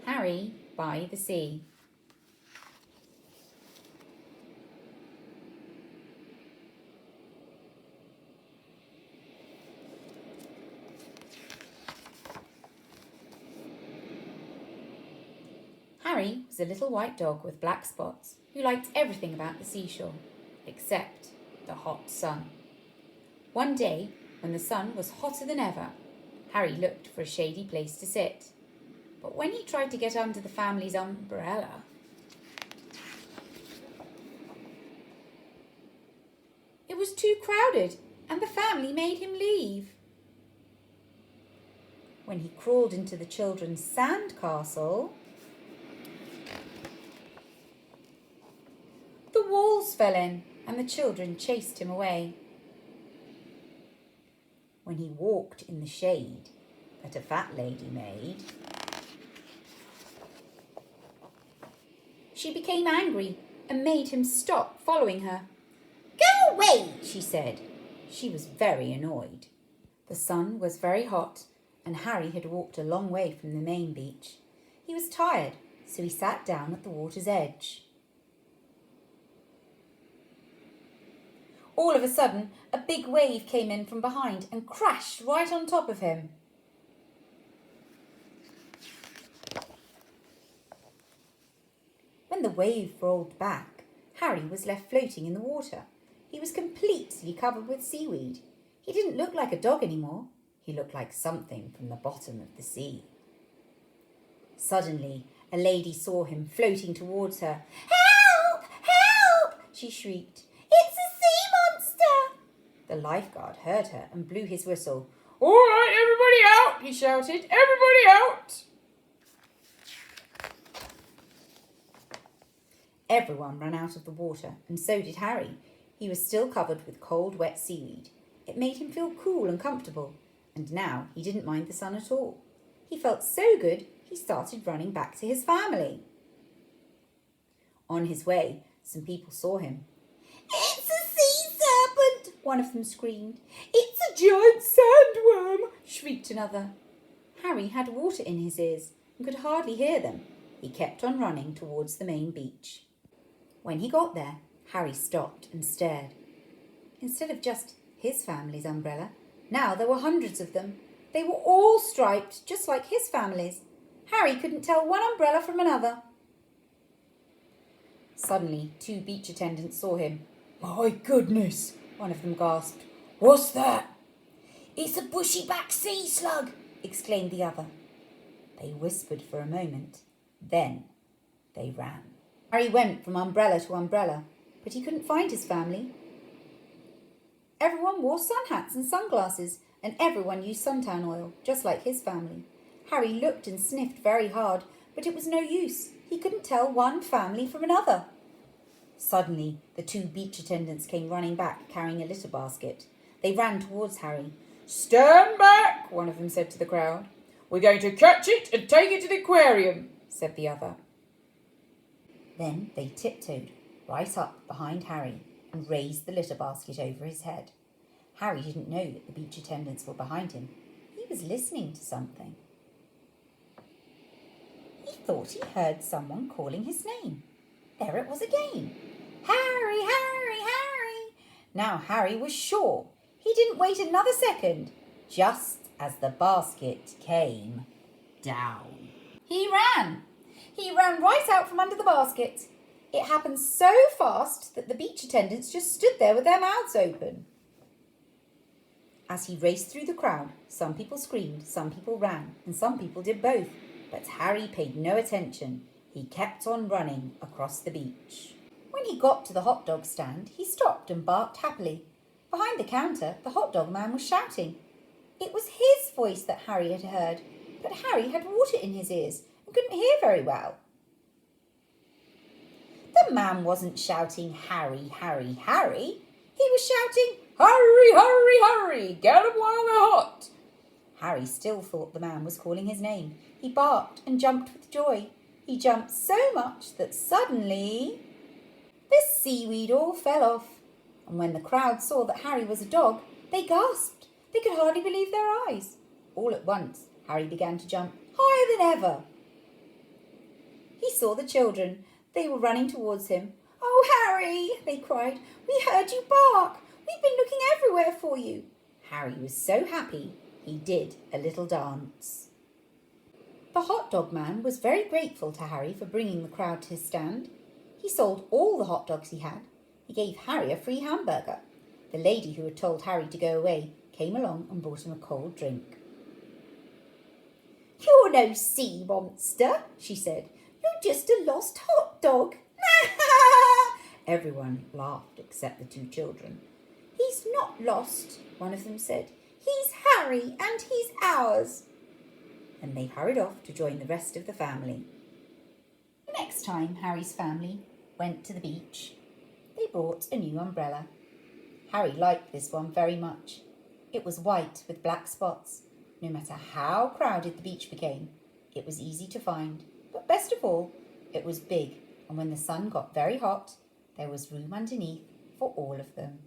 Harry by the Sea. Harry was a little white dog with black spots who liked everything about the seashore, except the hot sun. One day, when the sun was hotter than ever, Harry looked for a shady place to sit. But when he tried to get under the family's umbrella, it was too crowded and the family made him leave. When he crawled into the children's sand castle, the walls fell in and the children chased him away. When he walked in the shade that a fat lady made, she became angry and made him stop following her. "Go away," she said. She was very annoyed. The sun was very hot and Harry had walked a long way from the main beach. He was tired, so he sat down at the water's edge. All of a sudden, a big wave came in from behind and crashed right on top of him. When the wave rolled back, Harry was left floating in the water. He was completely covered with seaweed. He didn't look like a dog anymore. He looked like something from the bottom of the sea. Suddenly, a lady saw him floating towards her. "Help! Help!" she shrieked. "It's a sea monster!" The lifeguard heard her and blew his whistle. "All right, everybody out!" he shouted. "Everybody out!" Everyone ran out of the water, and so did Harry. He was still covered with cold, wet seaweed. It made him feel cool and comfortable, and now he didn't mind the sun at all. He felt so good, he started running back to his family. On his way, some people saw him. "It's a sea serpent!" one of them screamed. "It's a giant sandworm!" shrieked another. Harry had water in his ears and could hardly hear them. He kept on running towards the main beach. When he got there, Harry stopped and stared. Instead of just his family's umbrella, now there were hundreds of them. They were all striped, just like his family's. Harry couldn't tell one umbrella from another. Suddenly, 2 beach attendants saw him. "My goodness," one of them gasped. "What's that?" "It's a bushy-backed sea slug," exclaimed the other. They whispered for a moment. Then they ran. Harry went from umbrella to umbrella, but he couldn't find his family. Everyone wore sun hats and sunglasses, and everyone used suntan oil, just like his family. Harry looked and sniffed very hard, but it was no use. He couldn't tell one family from another. Suddenly, the 2 beach attendants came running back, carrying a litter basket. They ran towards Harry. "Stand back," one of them said to the crowd. "We're going to catch it and take it to the aquarium," said the other. Then they tiptoed right up behind Harry and raised the litter basket over his head. Harry didn't know that the beach attendants were behind him. He was listening to something. He thought he heard someone calling his name. There it was again. "Harry, Harry, Harry!" Now Harry was sure. He didn't wait another second. Just as the basket came down, he ran. He ran right out from under the basket. It happened so fast that the beach attendants just stood there with their mouths open. As he raced through the crowd, some people screamed, some people ran, and some people did both. But Harry paid no attention. He kept on running across the beach. When he got to the hot dog stand, he stopped and barked happily. Behind the counter, the hot dog man was shouting. It was his voice that Harry had heard, but Harry had water in his ears and couldn't hear very well. The man wasn't shouting, "Harry, Harry, Harry." He was shouting, "Hurry, hurry, hurry, get 'em while they're hot." Harry still thought the man was calling his name. He barked and jumped with joy. He jumped so much that suddenly the seaweed all fell off. And when the crowd saw that Harry was a dog, they gasped. They could hardly believe their eyes. All at once, Harry began to jump higher than ever. He saw the children. They were running towards him. "Oh, Harry," they cried, "we heard you bark. We've been looking everywhere for you." Harry was so happy he did a little dance. The hot dog man was very grateful to Harry for bringing the crowd to his stand. He sold all the hot dogs he had. He gave Harry a free hamburger. The lady who had told Harry to go away came along and brought him a cold drink. "You're no sea monster," she said. "You're just a lost hot dog." Everyone laughed except the two children. "He's not lost," one of them said. "He's Harry and he's ours." And they hurried off to join the rest of the family. The next time Harry's family went to the beach, they brought a new umbrella. Harry liked this one very much. It was white with black spots. No matter how crowded the beach became, it was easy to find. But best of all, it was big, and when the sun got very hot, there was room underneath for all of them.